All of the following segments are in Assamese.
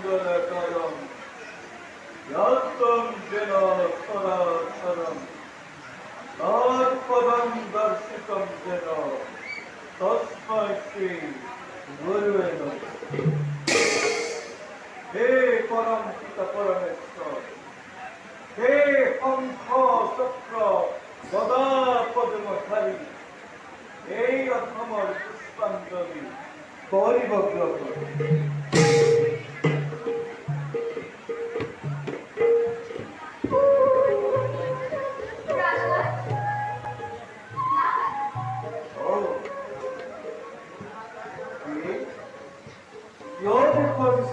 सर्वमङ्गलकरं यत्तं जनासरासरं तत्पदं दर्शितं जन तस्मै श्री गुरुवे नमः। हे परम पिता परमेश्वर, हे शंख चक्र गदा पद्मधारी, এই অসমৰ পুষ্পাঞ্জলি কৰিব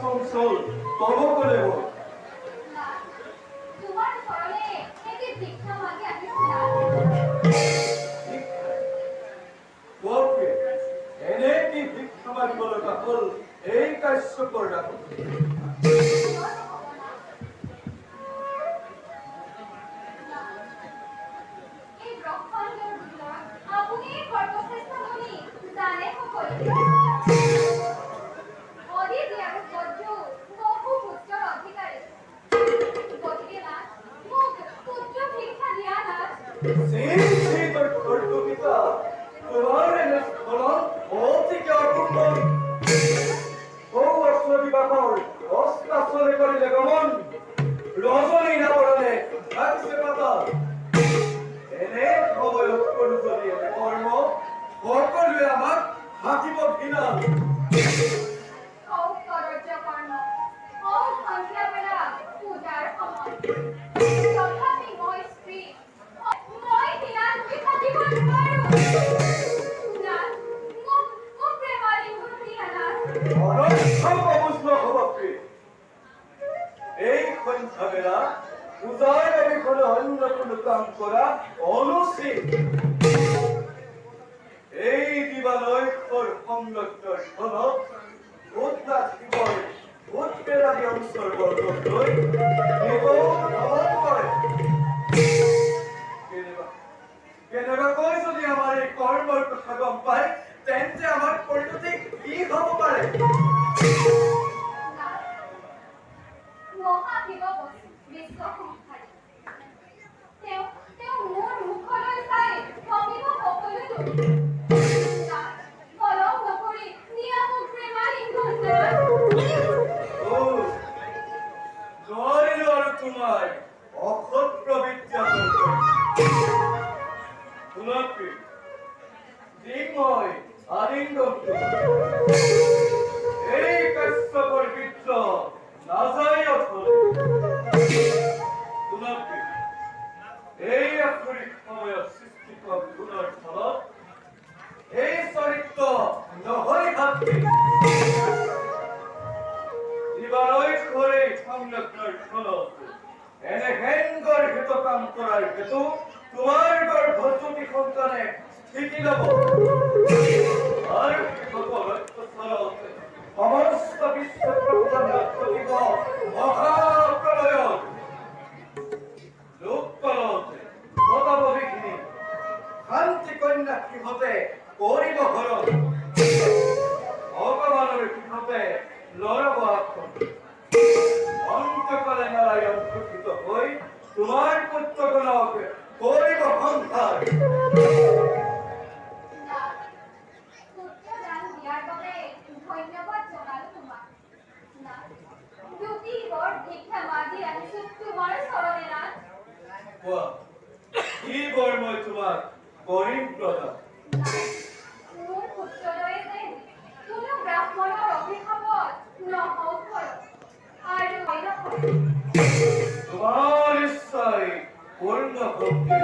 সংসল তব করে তোমার স্মরণে একটি ভিক্ষা মাগে আসিছিলাম। এনে কি ভিক্ষা মাগিব লগা হল এই কাশ্যপৰ ৰাখো। এই ব্ৰহ্মাণ্ডৰ ভিতৰত আপুনি সৰ্বশ্ৰেষ্ঠ মুনি, জানে সকলোৱে। অদিতি আৰু বজ্ৰ বহু পুত্ৰৰ অধিকাৰী। গতিকে নাথ, মোক পুত্ৰ ভিক্ষা দিয়া নাথ। তোৰ কৰ্তব্যতা তোমাৰ এনে স্মৰণ অতিকে অসম্ভৱ। বিবাহৰ অস্ত্ৰাচলে কৰিলে গমন, ৰজনী নাবৰণে ভাগছে পাতাল। এনে সময়ত কৰো যদি এনে কৰ্ম, সকলোৱে আমাক হাকিব ঘৃণা। তথাপি মই স্ত্ৰী, মই দিনাত থাকিব নোৱাৰো। মোক প্ৰেমালিংগ দিয়া নাথ। এই সন্ধ্যাবেলা পূজাৰ বাবে কোনো অন্য কোনো কাম কৰা অনুচিত। এই দিবালয়ৰ সংলগ্নৰ ফলত ভূতনাথ শিৱৰ ভূতপেৰাদি অঞ্চল বৰ্গক লৈ ভ্ৰমণ কৰে। কেনেবাকৈ যদি আমাৰ এই কৰ্মৰ কথা গম পায়, তেন্তে আমাৰ পৰিণতি কি হব পাৰে? মহাশিৱ বিশ্বসংহাৰী, তেওঁ মোৰ মুখলৈ চাই ভাবিব সকলো কলম নকৰি নিয়া মোক প্ৰেমালিংগন নাথ। নোৱাৰিলো আৰু তোমাৰ অসৎ প্ৰবৃত্তি শুনাকি যি মই আলিংগন এই কাশ্যপৰ বিদ্য নাযায় অথলে। শুনাকি এই আখৰিক সময়ত সৃষ্টি কৰা গুণৰ ফলত এই চৰিত্ৰ নহয় হাতী। দিবালৈ ঘৰে সংলগ্নৰ ফলত এনে হেংগৰ হেতু কাম কৰাৰ হেতু তোমাৰ গৰ্ভৱতী সন্তানে স্থিতি ল'ব আৰু সমস্ত বিশ্ব ঘটিব মহাপ্ৰলয়ত। লোকপালতে মতামতিখিনি শান্তি কন্যা সিহঁতে কৰিব ঘৰত, ভগৱানৰ সিহঁতে লৰাব আখন। অন্তকালে নাৰায়ণ সুখিত হৈ তোমাৰ পুত্ৰগণক কৰিব সংসাৰ। পুত্ৰদান দিয়াৰ বাবে ধন্যবাদ জনালো তোমাক নাথ। দুটি বৰ ভিক্ষা মাগি আহিছো তোমাৰ চৰণে নাথ। কোৱা কি বৰ মই তোমাক কৰিম প্ৰদান? মোৰ পুত্ৰদ্বয়ে যেন কোনো ব্ৰাহ্মণৰ অভিশাপত নহওক আৰু তোমাৰ ইচ্ছাই পূৰ্ণ ভক্তি